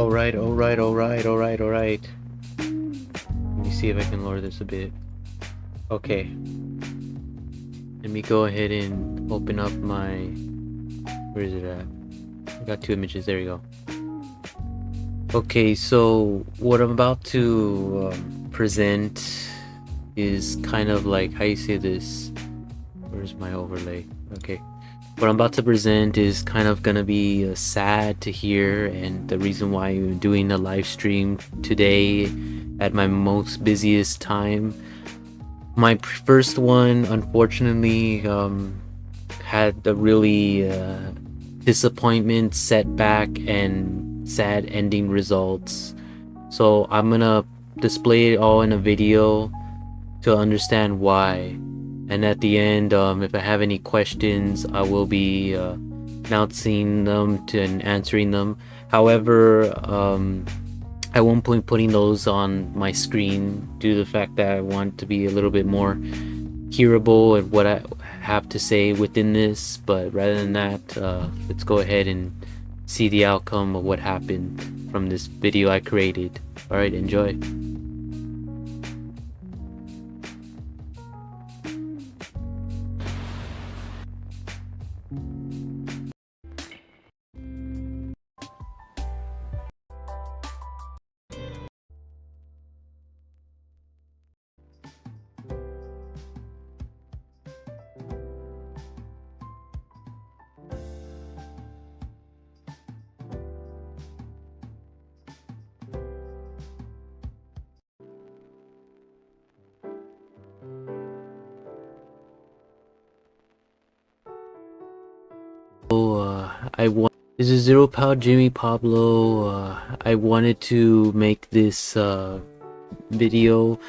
Alright. Let me see if I can lower this a bit. Okay. Let me go ahead and open up my... Where is it at? I got two images. There you go. Okay, so what I'm about to present is kind of like, how you say this? Where's my overlay? Okay. What I'm about to present is kind of gonna be sad to hear, and the reason why I'm doing a live stream today at my most busiest time. My first one, unfortunately, had a really disappointment, setback, and sad ending results. So I'm gonna display it all in a video to understand why. And at the end, if I have any questions, I will be announcing them and answering them. However, I won't be putting those on my screen due to the fact that I want to be a little bit more hearable at what I have to say within this. But rather than that, let's go ahead and see the outcome of what happened from this video I created. Alright, enjoy. This is Zero Pow Jimmy Pablo. I wanted to make this video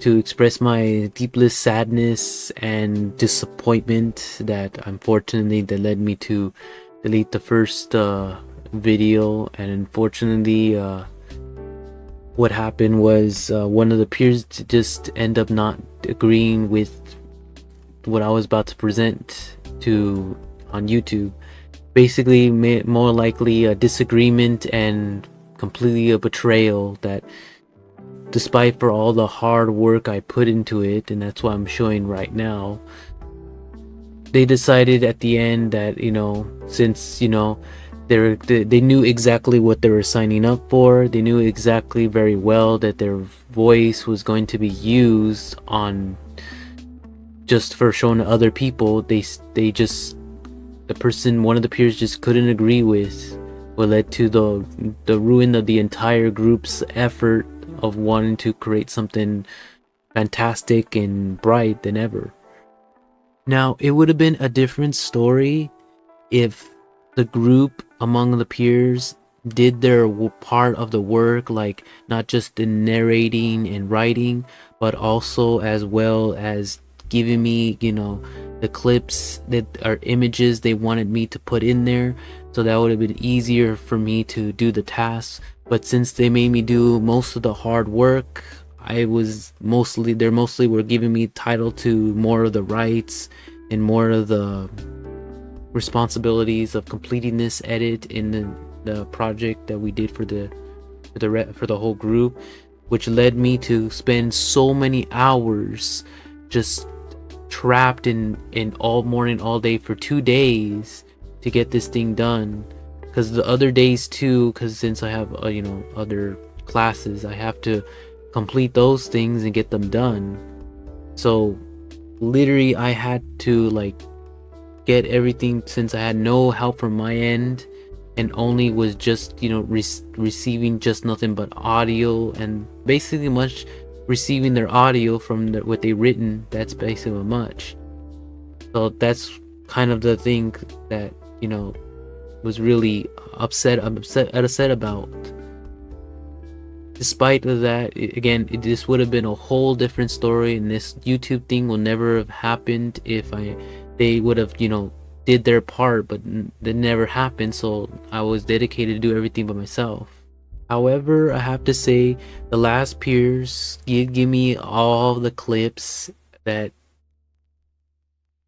to express my deepest sadness and disappointment that unfortunately that led me to delete the first video. And unfortunately, what happened was one of the peers just end up not agreeing with what I was about to present to on YouTube. Basically, more likely a disagreement and completely a betrayal that despite for all the hard work I put into it, and that's what I'm showing right now, they decided at the end that, since, they knew exactly what they were signing up for, they knew exactly very well that their voice was going to be used on just for showing to other people. One of the peers just couldn't agree with what led to the ruin of the entire group's effort of wanting to create something fantastic and bright than ever. Now, it would have been a different story if the group among the peers did their part of the work, like not just in narrating and writing, but also as well as giving me, the clips that are images they wanted me to put in there, so that would have been easier for me to do the tasks. But since they made me do most of the hard work, they mostly were giving me title to more of the rights and more of the responsibilities of completing this edit in the project that we did for the whole group, which led me to spend so many hours just trapped in all morning, all day for 2 days to get this thing done. Because the other days too, because since I have other classes, I have to complete those things and get them done. So literally I had to get everything, since I had no help from my end and only was just receiving just nothing but audio, and basically much receiving their audio from what they written. That's basically much. So that's kind of the thing that was really upset about. Despite of that, this would have been a whole different story, and this YouTube thing will never have happened if they would have did their part, but that never happened. So I was dedicated to do everything by myself. However, I have to say the last peers did give me all the clips that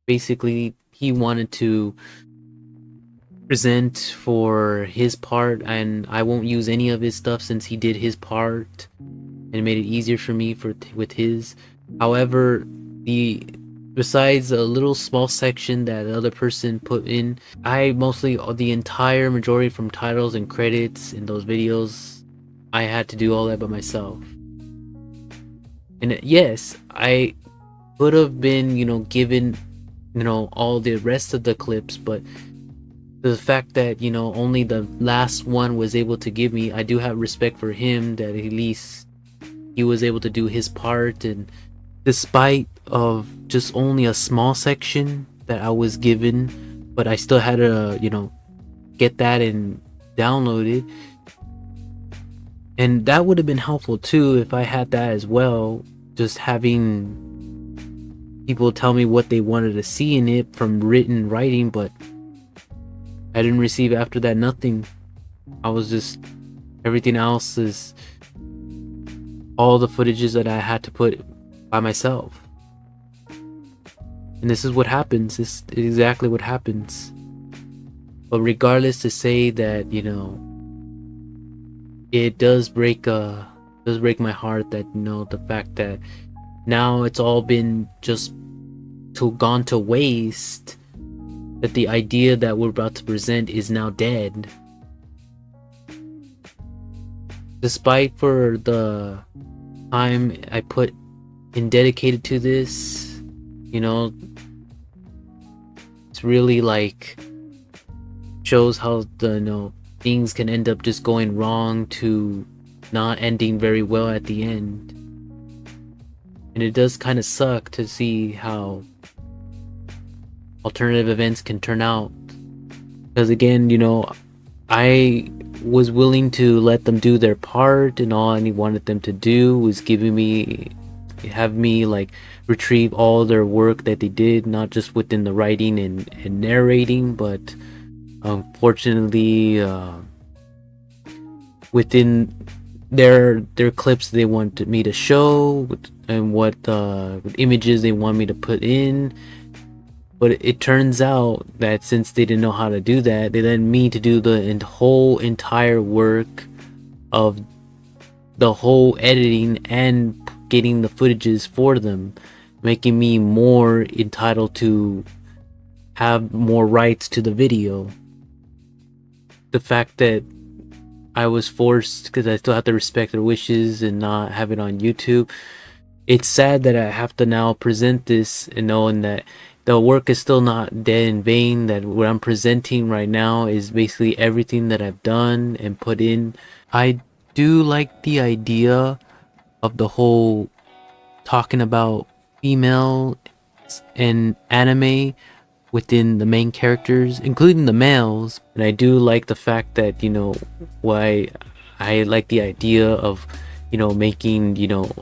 basically he wanted to present for his part, and I won't use any of his stuff since he did his part and made it easier for me with his. However, the besides a little small section that the other person put in, I mostly the entire majority from titles and credits in those videos, I had to do all that by myself. And yes, I could have been, given, all the rest of the clips, but the fact that, only the last one was able to give me, I do have respect for him that at least he was able to do his part. And despite of just only a small section that I was given, but I still had to, get that and download it. And that would have been helpful too if I had that as well, just having people tell me what they wanted to see in it from writing, but I didn't receive after that nothing. I was just, everything else is all the footages that I had to put by myself. And this is what happens. This is exactly what happens. But regardless, to say that, it does break my heart that, the fact that now it's all been just gone to waste, that the idea that we're about to present is now dead. Despite for the time I put in dedicated to this, it's really like shows how the things can end up just going wrong to not ending very well at the end. And it does kind of suck to see how alternative events can turn out, because again, I was willing to let them do their part, and all I wanted them to do was have me like retrieve all their work that they did, not just within the writing and narrating, but unfortunately within their clips they wanted me to show, and what images they want me to put in. But it turns out that since they didn't know how to do that, they led me to do the whole entire work of the whole editing and getting the footages for them, making me more entitled to have more rights to the video. The fact that I was forced, because I still have to respect their wishes and not have it on YouTube, it's sad that I have to now present this and knowing that the work is still not dead in vain, that what I'm presenting right now is basically everything that I've done and put in. I do like the idea of the whole talking about female and anime within the main characters, including the males. And I do like the fact that, why I like the idea of, making,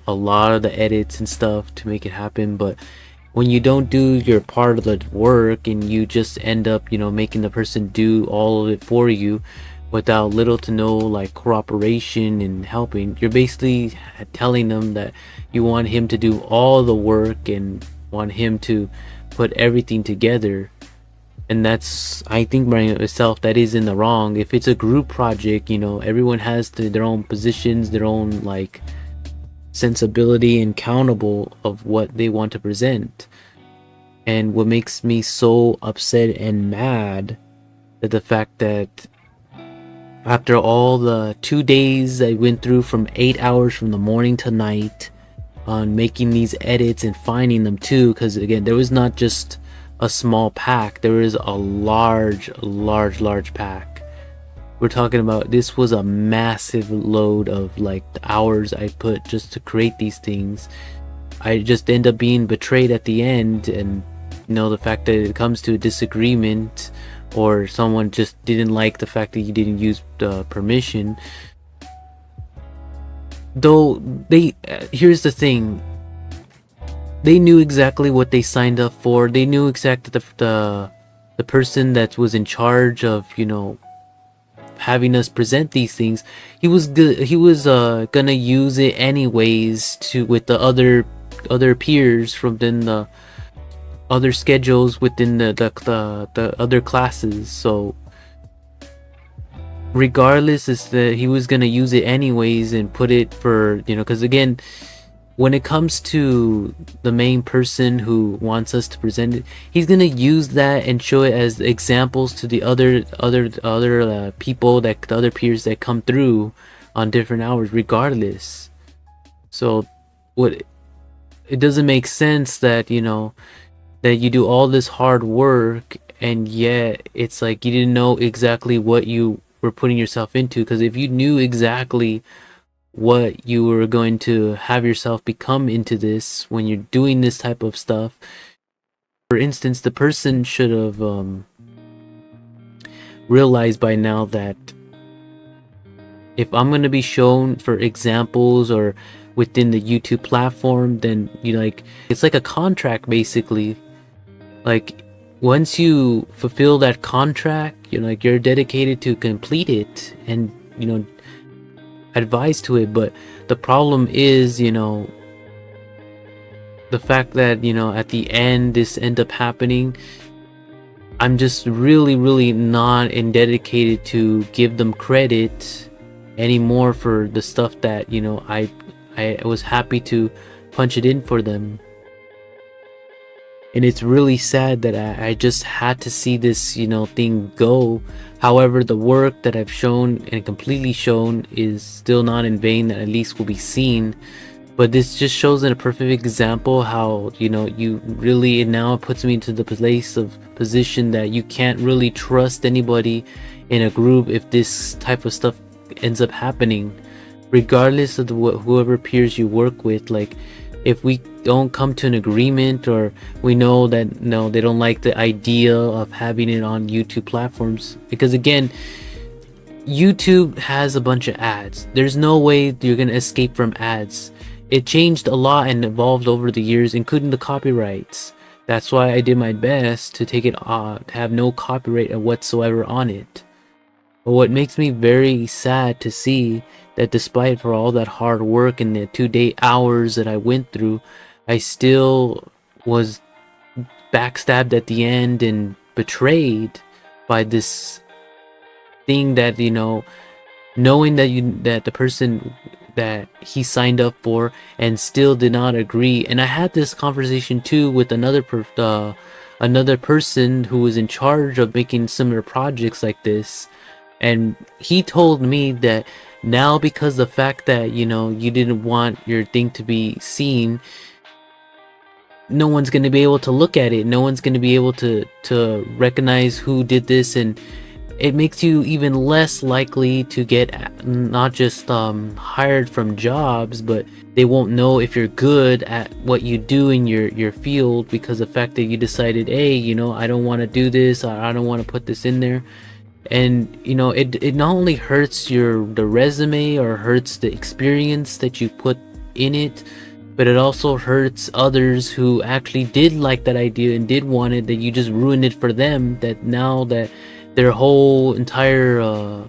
a lot of the edits and stuff to make it happen. But when you don't do your part of the work and you just end up, making the person do all of it for you without little to no like cooperation and helping, you're basically telling them that you want him to do all the work and want him to put everything together. And that's, I think by itself, that is in the wrong. If it's a group project, everyone has their own positions, their own like sensibility and countable of what they want to present. And what makes me so upset and mad that the fact that after all the 2 days I went through, from 8 hours from the morning to night on making these edits and finding them too, because again, there was not just a small pack, there was a large pack. We're talking about, this was a massive load of like the hours I put just to create these things. I just end up being betrayed at the end, and the fact that it comes to a disagreement, or someone just didn't like the fact that you didn't use the permission. Though here's the thing, they knew exactly what they signed up for. They knew exactly the person that was in charge of, having us present these things. He was gonna use it anyways with the other peers from the other schedules within the other classes. So regardless, is that he was gonna use it anyways and put it for, because again, when it comes to the main person who wants us to present it, he's gonna use that and show it as examples to the other people, that the other peers that come through on different hours regardless. So what, it doesn't make sense that that you do all this hard work and yet it's like you didn't know exactly what you were putting yourself into. Because if you knew exactly what you were going to have yourself become into this when you're doing this type of stuff, for instance, the person should have realized by now that if I'm going to be shown for examples or within the YouTube platform, then it's like a contract basically. Like once you fulfill that contract, you're dedicated to complete it and advise to it. But the problem is the fact that at the end this end up happening. I'm just really not dedicated to give them credit anymore for the stuff that I was happy to punch it in for them. And it's really sad that I just had to see this thing go. However, the work that I've shown and completely shown is still not in vain, that at least will be seen. But this just shows in a perfect example how you really, it now puts me into the position that you can't really trust anybody in a group if this type of stuff ends up happening, regardless of whoever peers you work with. Like if we don't come to an agreement, or we know that they don't like the idea of having it on YouTube platforms, because again, YouTube has a bunch of ads. There's no way you're gonna escape from ads. It changed a lot and evolved over the years, including the copyrights. That's why I did my best to take it off, to have no copyright whatsoever on it. But what makes me very sad to see that despite for all that hard work and the 2-day hours that I went through, I still was backstabbed at the end and betrayed by this thing that knowing that the person that he signed up for and still did not agree. And I had this conversation too with another person who was in charge of making similar projects like this, and he told me that now, because the fact that you didn't want your thing to be seen, no one's going to be able to look at it, no one's going to be able to recognize who did this, and it makes you even less likely to get not just hired from jobs, but they won't know if you're good at what you do in your field, because the fact that you decided, hey, I don't want to do this, I don't want to put this in there. And it not only hurts the resume or hurts the experience that you put in it, but it also hurts others who actually did like that idea and did want it, that you just ruined it for them, that now that their whole entire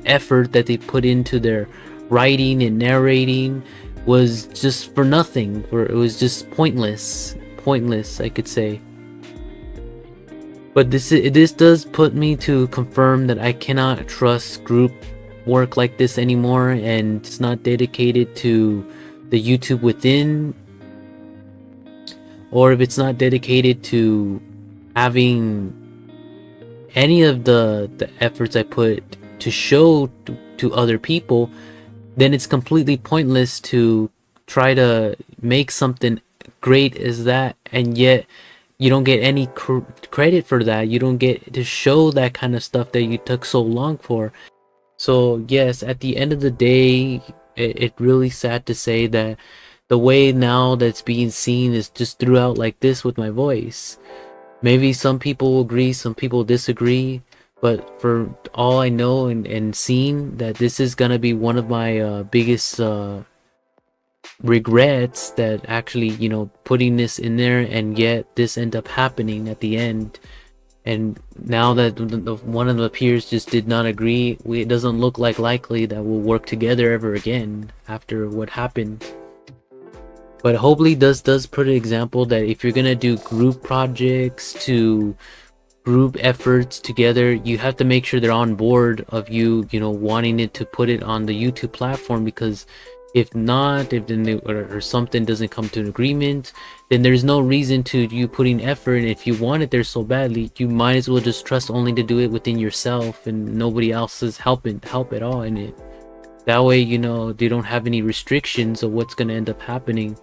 effort that they put into their writing and narrating was just for nothing, or it was just pointless, I could say. But this does put me to confirm that I cannot trust group work like this anymore, and it's not dedicated to the YouTube within, or if it's not dedicated to having any of the efforts I put to show to other people, then it's completely pointless to try to make something great as that, and yet you don't get any credit for that. You don't get to show that kind of stuff that you took so long for. So yes, at the end of the day, it's really sad to say that the way now that's being seen is just throughout like this with my voice. Maybe some people will agree, some people disagree, but for all I know and seen, that this is gonna be one of my biggest regrets, that actually putting this in there, and yet this end up happening at the end. And now that one of the peers just did not agree, it doesn't look likely that we'll work together ever again after what happened. But hopefully does put an example that if you're gonna do group projects to group efforts together, you have to make sure they're on board of you, wanting it to put it on the YouTube platform, because if not, if then or something doesn't come to an agreement, then there's no reason to you putting effort. And if you want it there so badly, you might as well just trust only to do it within yourself and nobody else's help at all in it. That way, they don't have any restrictions of what's going to end up happening.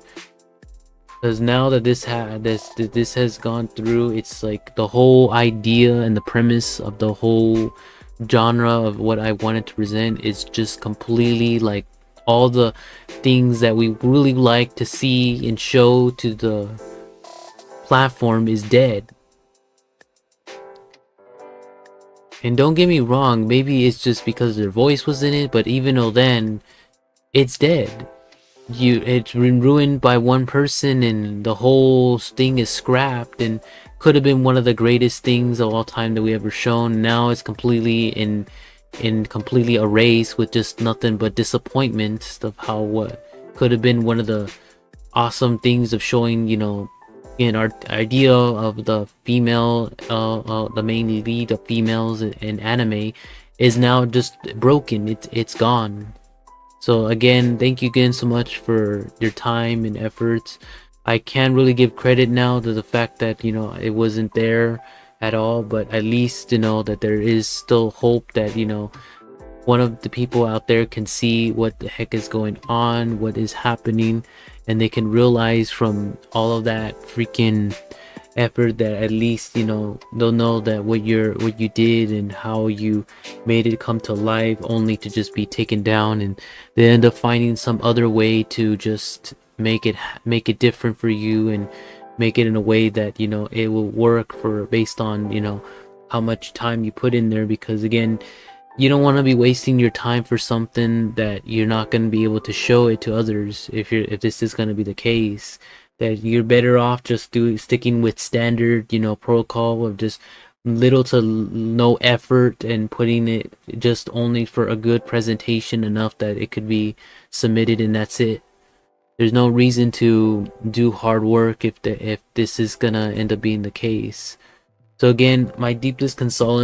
Because now that this has gone through, it's like the whole idea and the premise of the whole genre of what I wanted to present is just completely like all the things that we really like to see and show to the platform is dead. And don't get me wrong, maybe it's just because their voice was in it, but even though then, it's dead. It's been ruined by one person and the whole thing is scrapped, and could have been one of the greatest things of all time that we ever shown. Now it's completely completely erased with just nothing but disappointment of how what could have been one of the awesome things of showing, in our idea of the female, the main lead of females in anime is now just broken. It's gone. So again, thank you again so much for your time and efforts. I can't really give credit now to the fact that, it wasn't there at all, but at least to know that there is still hope that, one of the people out there can see what the heck is going on, what is happening, and they can realize from all of that freaking effort that at least they'll know that what you did and how you made it come to life only to just be taken down, and they end up finding some other way to just make it different for you and make it in a way that it will work for based on how much time you put in there. Because again, you don't want to be wasting your time for something that you're not going to be able to show it to others. If this is going to be the case, that you're better off just sticking with standard protocol of just little to no effort and putting it just only for a good presentation enough that it could be submitted, and that's it. There's no reason to do hard work if this is gonna end up being the case. So again, my deepest sorriness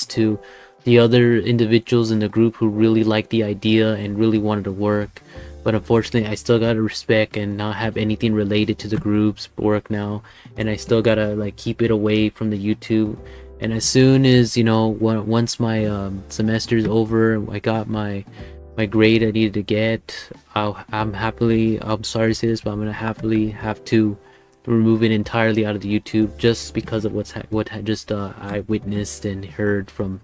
to the other individuals in the group who really liked the idea and really wanted to work, but unfortunately I still gotta respect and not have anything related to the group's work now, and I still gotta like keep it away from the YouTube. And as soon as once my semester's over, I got my grade I needed to get, I'm sorry to say this, but I'm gonna happily have to remove it entirely out of the YouTube, just because of what I witnessed and heard from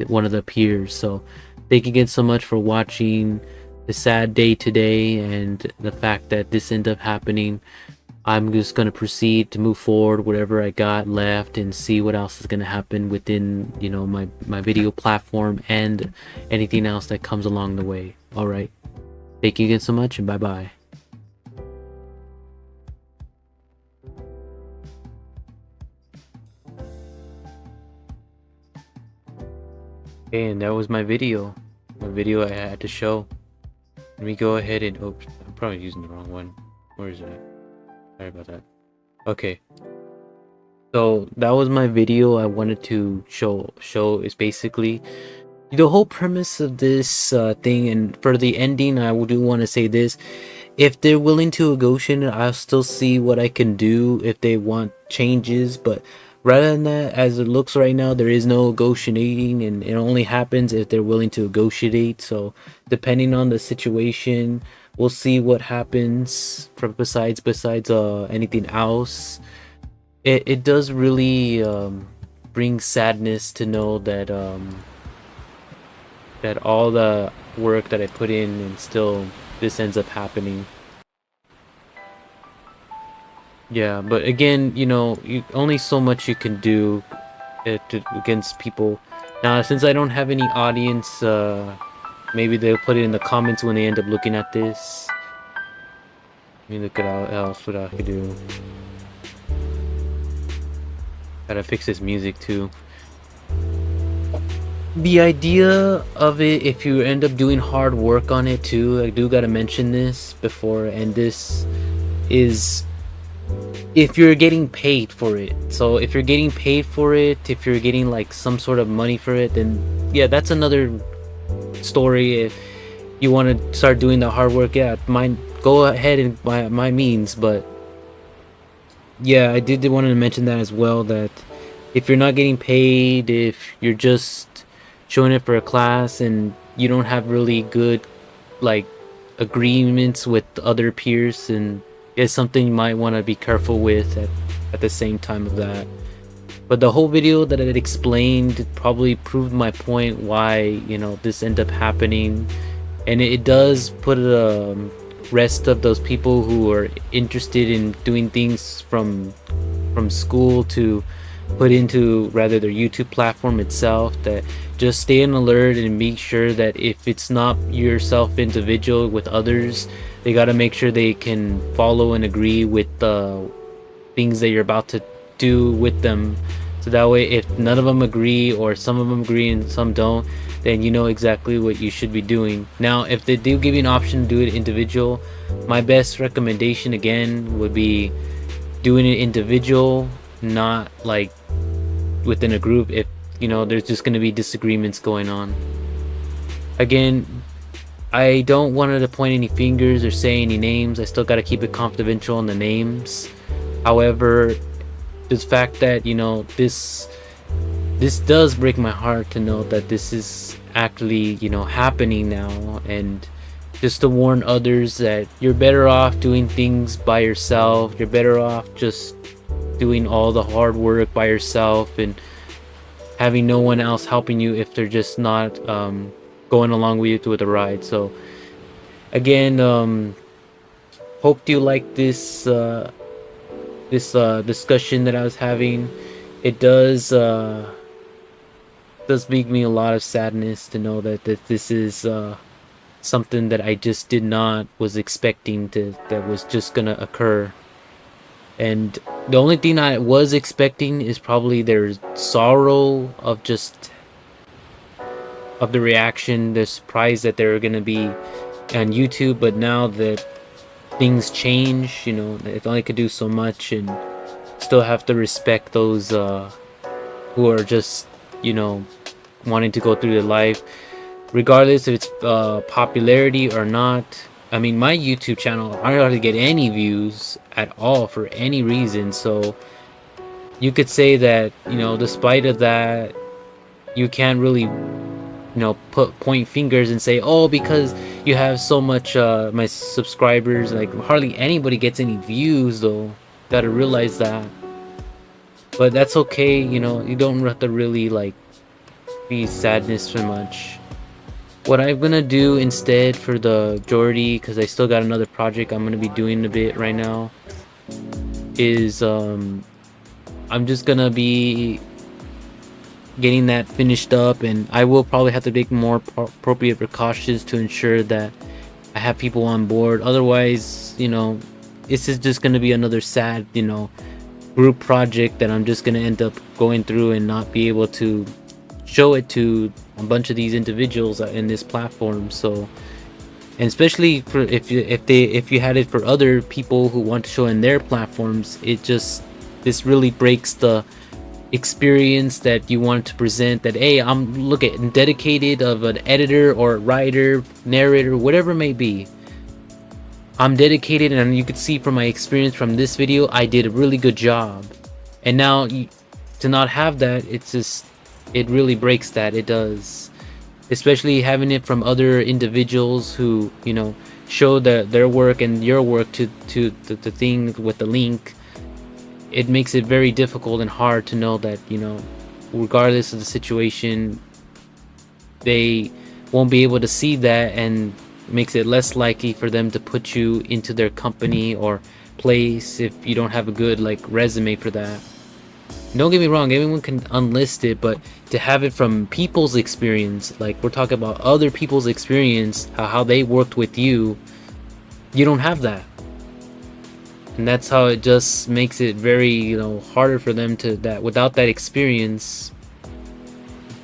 one of the peers. So thank you again so much for watching the sad day today and the fact that this ended up happening. I'm just going to proceed to move forward whatever I got left and see what else is going to happen within my video platform and anything else that comes along the way. All right, thank you again so much, and bye bye. Okay, and that was my video I had to show. Let me go ahead and oops, I'm probably using the wrong one. Where is it? Sorry about that. Okay, so that was my video I wanted to show. Is basically the whole premise of this thing. And for the ending, I do want to say this: if they're willing to negotiate, I'll still see what I can do if they want changes. But rather than that, as it looks right now, there is no negotiating, and it only happens if they're willing to negotiate. So depending on the situation, we'll see what happens. From besides anything else, it does really bring sadness to know that that all the work that I put in and still this ends up happening. Yeah, but again, you only so much you can do against people. Now, since I don't have any audience, maybe they'll put it in the comments when they end up looking at this. Let me look at what I could do. Gotta fix this music too. The idea of it, if you end up doing hard work on it too, I do gotta mention this before, and this is if you're getting paid for it. So if you're getting paid for it, if you're getting like some sort of money for it, then yeah, that's another story. If you want to start doing the hard work, yeah, mine, go ahead and by my means. But yeah, I did want to mention that as well, that if you're not getting paid, if you're just showing it for a class and you don't have really good like agreements with other peers, and it's something you might want to be careful with at the same time of that. But the whole video that it explained probably proved my point why, you know, this ended up happening. And it does put a rest of those people who are interested in doing things from school to put into rather their YouTube platform itself, that just stay on alert and make sure that if it's not yourself individual with others, they got to make sure they can follow and agree with the things that you're about to do with them. So that way, if none of them agree, or some of them agree and some don't, then you know exactly what you should be doing. Now, if they do give you an option to do it individual, my best recommendation again would be doing it individual, not like within a group, if you know there's just going to be disagreements going on. Again, I don't want to point any fingers or say any names. I still got to keep it confidential on the names. However, the fact that, you know, this does break my heart to know that this is actually, you know, happening now. And just to warn others that you're better off doing things by yourself. You're better off just doing all the hard work by yourself and having no one else helping you if they're just not going along with you with the ride. So again, hope you like this discussion that I was having. It does make me a lot of sadness to know that this is something that I just did not was expecting that was just gonna occur. And the only thing I was expecting is probably their sorrow of just of the reaction, the surprise that they're gonna be on YouTube. But now that things change, you know, it only could do so much, and still have to respect those who are just, you know, wanting to go through their life, regardless if it's popularity or not. I mean, my YouTube channel, I don't hardly get any views at all for any reason. So you could say that, you know, despite of that, you can't really, you know, point fingers and say, oh, because you have so much my subscribers, like hardly anybody gets any views though. Gotta realize that. But that's okay, you know, you don't have to really like be sadness so much. What I'm gonna do instead for the majority, because I still got another project I'm gonna be doing a bit right now, is I'm just gonna be getting that finished up, and I will probably have to take more appropriate precautions to ensure that I have people on board. Otherwise, you know, this is just gonna be another sad, you know, group project that I'm just gonna end up going through and not be able to show it to a bunch of these individuals in this platform. So, and especially for if you had it for other people who want to show in their platforms, this really breaks the experience that you want to present, that hey, I'm dedicated of an editor or writer, narrator, whatever it may be. I'm dedicated, and you could see from my experience from this video, I did a really good job. And now to not have that, it really breaks that. It does, especially having it from other individuals who, you know, show their work and your work to the thing with the link. It makes it very difficult and hard to know that, you know, regardless of the situation, they won't be able to see that, and makes it less likely for them to put you into their company or place if you don't have a good like resume for that. Don't get me wrong, everyone can unlist it, but to have it from people's experience, like we're talking about other people's experience, how they worked with you don't have that. And that's how it just makes it very, you know, harder for them to, that without that experience,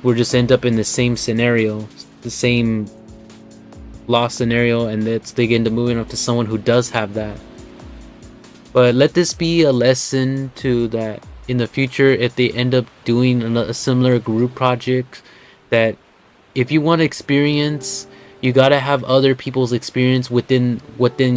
we'll just end up in the same scenario, the same lost scenario, and they get into moving up to someone who does have that. But let this be a lesson to that in the future, if they end up doing a similar group project, that if you want experience, you gotta have other people's experience within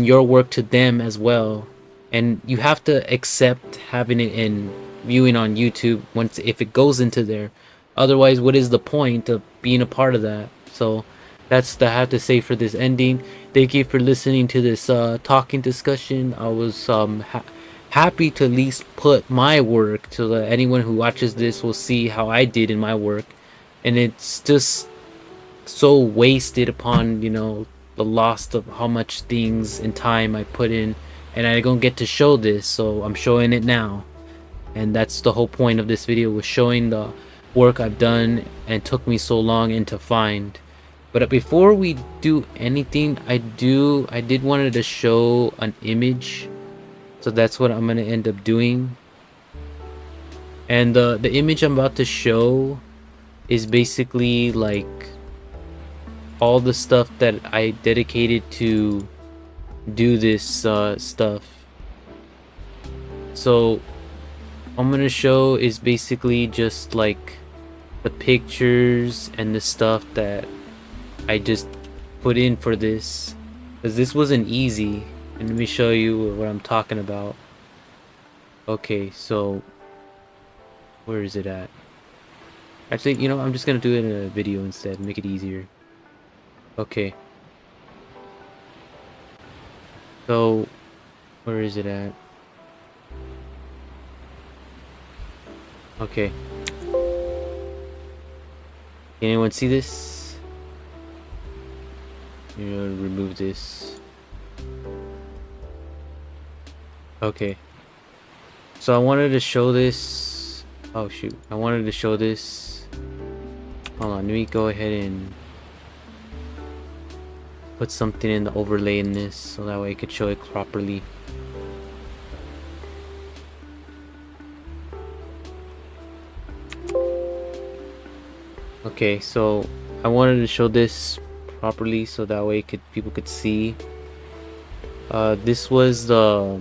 your work to them as well, and you have to accept having it in viewing on YouTube once if it goes into there. Otherwise, what is the point of being a part of that? So that's what I have to say for this ending. Thank you for listening to this talking discussion. I was happy to at least put my work so that anyone who watches this will see how I did in my work, and it's just so wasted upon the loss of how much things and time I put in, and I don't get to show this, so I'm showing it now. And that's the whole point of this video, was showing the work I've done and took me so long and to find. But before we do anything, I did wanted to show an image, so that's what I'm gonna end up doing. And the image I'm about to show is basically like all the stuff that I dedicated to do this stuff. So I'm gonna show is basically just like the pictures and the stuff that I just put in for this, because this wasn't easy. And let me show you what I'm talking about. Okay, so where is it at? Actually, I'm just gonna do it in a video instead, make it easier. Okay, so where is it at? Okay, can anyone see this? Remove this. Okay, so I wanted to show this. Oh shoot, I wanted to show this. Hold on, let me go ahead and put something in the overlay in this so that way I could show it properly. Okay, so I wanted to show this properly so that way people could see. This was the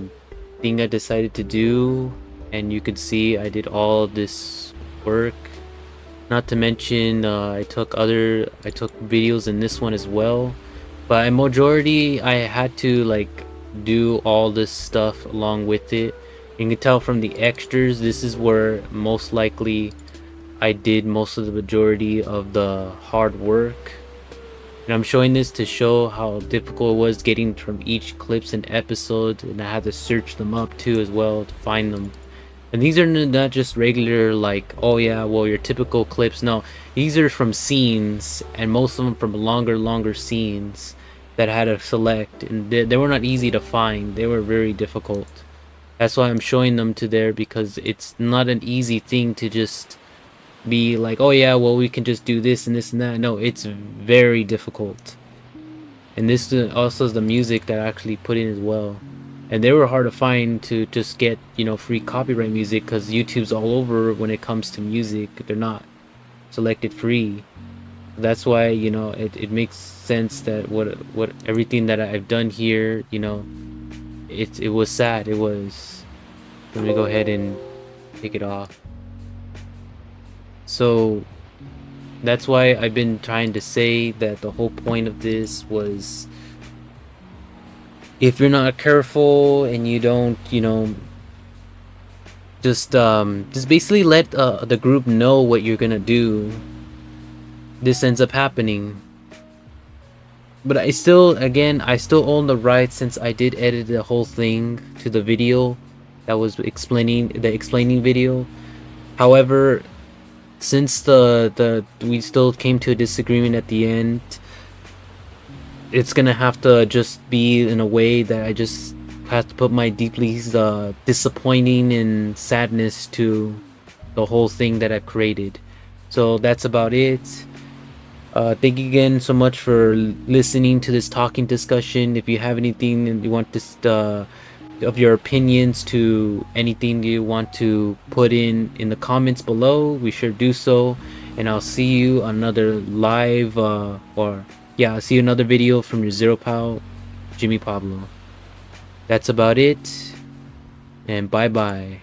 thing I decided to do, and you could see I did all this work. Not to mention I took videos in this one as well, but in majority I had to like do all this stuff along with it. You can tell from the extras, this is where most likely I did most of the majority of the hard work. And I'm showing this to show how difficult it was getting from each clips and episodes, and I had to search them up too as well to find them. And these are not just regular like, oh yeah, well, your typical clips. No, these are from scenes, and most of them from longer scenes that I had to select, and they were not easy to find. They were very difficult. That's why I'm showing them to there, because it's not an easy thing to just be like, oh yeah, well, we can just do this and this and that. No, it's very difficult. And this also is the music that I actually put in as well. And they were hard to find to just get, free copyright music, because YouTube's all over when it comes to music. They're not selected free. That's why, it makes sense that what everything that I've done here, it was sad. It was. Let me go ahead and take it off. So that's why I've been trying to say that the whole point of this was, if you're not careful and you don't, just basically let the group know what you're gonna do, this ends up happening. But I still own the rights, since I did edit the whole thing to the video that was explaining video. However, since we still came to a disagreement at the end, it's gonna have to just be in a way that I just have to put my deeply disappointing and sadness to the whole thing that I've created. So that's about it. Thank you again so much for listening to this talking discussion. If you have anything and you want to of your opinions to anything you want to put in the comments below, we sure do so. And I'll see you on another live I'll see you another video from your Zero Pal, Jimmy Pablo. That's about it. and bye bye.